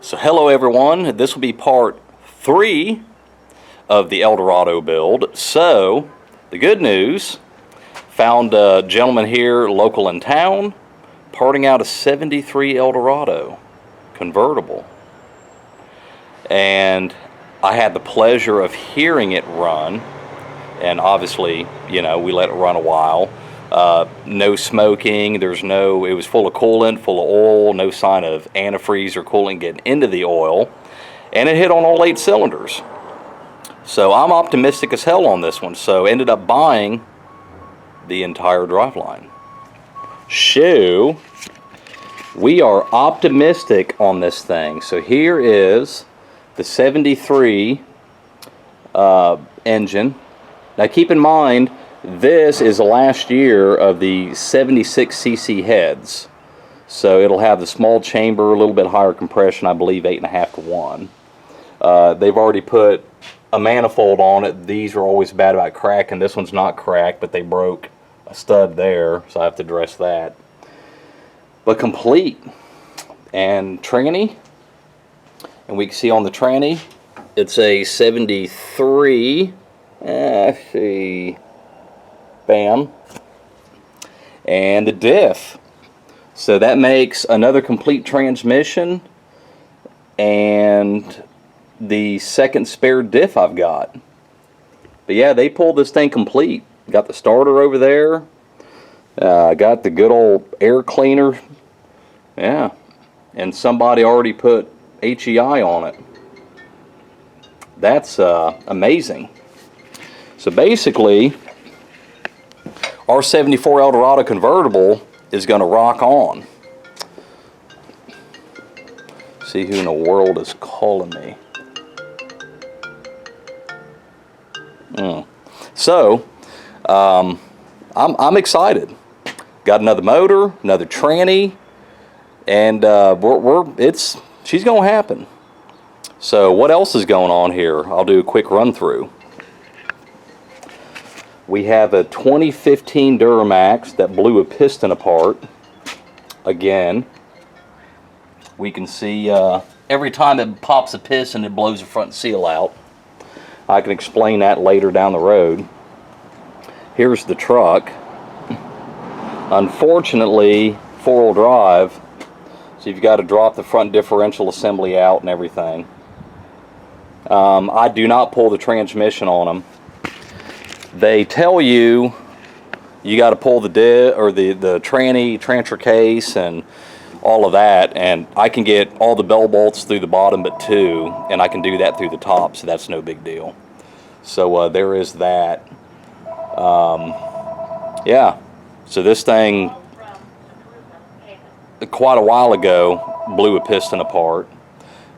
So hello everyone, this will be part 3 of the Eldorado build. So the good news, found a gentleman here local in town parting out a 73 Eldorado convertible, and I had the pleasure of hearing it run, and obviously, you know, we let it run a while. No smoking, it was full of coolant, full of oil, no sign of antifreeze or coolant getting into the oil, and it hit on all 8 cylinders. So I'm optimistic as hell on this one, so ended up buying the entire driveline. So we are optimistic on this thing. So here is the 73 engine. Now keep in mind, this is the last year of the 76cc heads, so it'll have the small chamber, a little bit higher compression, I believe 8.5 to 1. They've already put a manifold on it. These are always bad about cracking. This one's not cracked, but they broke a stud there, so I have to address that. But complete, and tranny, and we can see on the tranny it's a 73. Let's see. Bam. And the diff. So that makes another complete transmission and the second spare diff I've got. But yeah, they pulled this thing complete. Got the starter over there. Got the good old air cleaner. Yeah. And somebody already put HEI on it. That's amazing. So basically, our 74 Eldorado convertible is going to rock on. See who in the world is calling me. So, I'm excited. Got another motor, another tranny, and she's going to happen. So what else is going on here? I'll do a quick run through. We have a 2015 Duramax that blew a piston apart. Again, we can see every time it pops a piston, it blows the front seal out. I can explain that later down the road. Here's the truck. Unfortunately, 4-wheel drive, so you've got to drop the front differential assembly out and everything. I do not pull the transmission on them. They tell you got to pull the tranny, transfer case, and all of that, and I can get all the bell bolts through the bottom but 2, and I can do that through the top, so that's no big deal. So there is that. Yeah, so this thing quite a while ago blew a piston apart.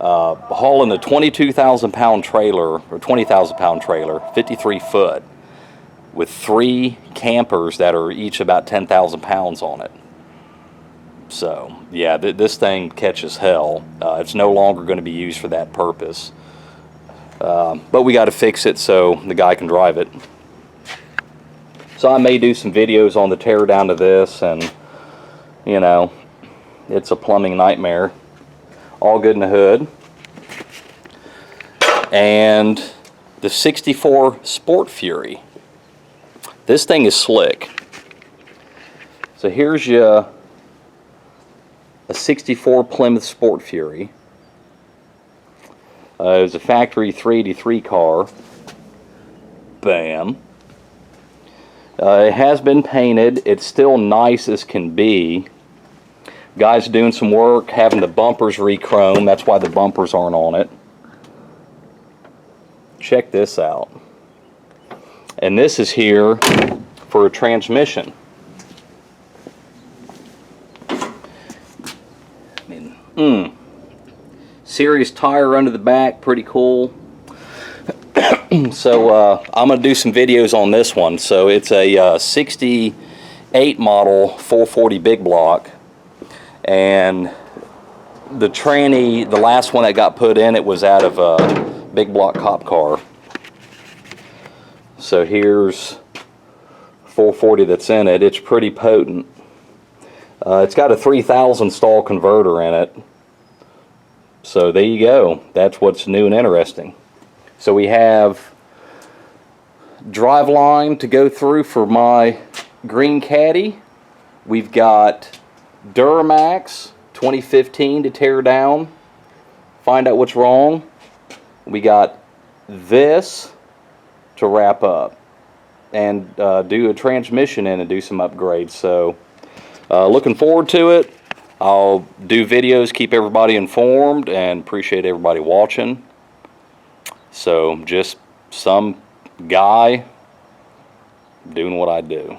Hauling a 22,000 pound trailer, or 20,000 pound trailer, 53 foot, with 3 campers that are each about 10,000 pounds on it. So yeah, this thing catches hell. It's no longer going to be used for that purpose, but we got to fix it so the guy can drive it. So I may do some videos on the tear down to this, and you know, it's a plumbing nightmare. All good in the hood. And the 64 Sport Fury. This thing is slick. So here's a 64 Plymouth Sport Fury. It was a factory 383 car. Bam. It has been painted. It's still nice as can be. Guy's doing some work, having the bumpers re-chrome. That's why the bumpers aren't on it. Check this out. And this is here for a transmission. I mean, serious tire under the back, pretty cool. So I'm going to do some videos on this one. So it's a 68 model 440 big block. And the tranny, the last one that got put in, it was out of a big block cop car. So here's 440 that's in it. It's pretty potent. It's got a 3000 stall converter in it. So there you go. That's what's new and interesting. So we have driveline to go through for my green caddy. We've got Duramax 2015 to tear down, find out what's wrong. We got this to wrap up and do a transmission in and do some upgrades. So looking forward to it. I'll do videos, keep everybody informed, and appreciate everybody watching. So just some guy doing what I do.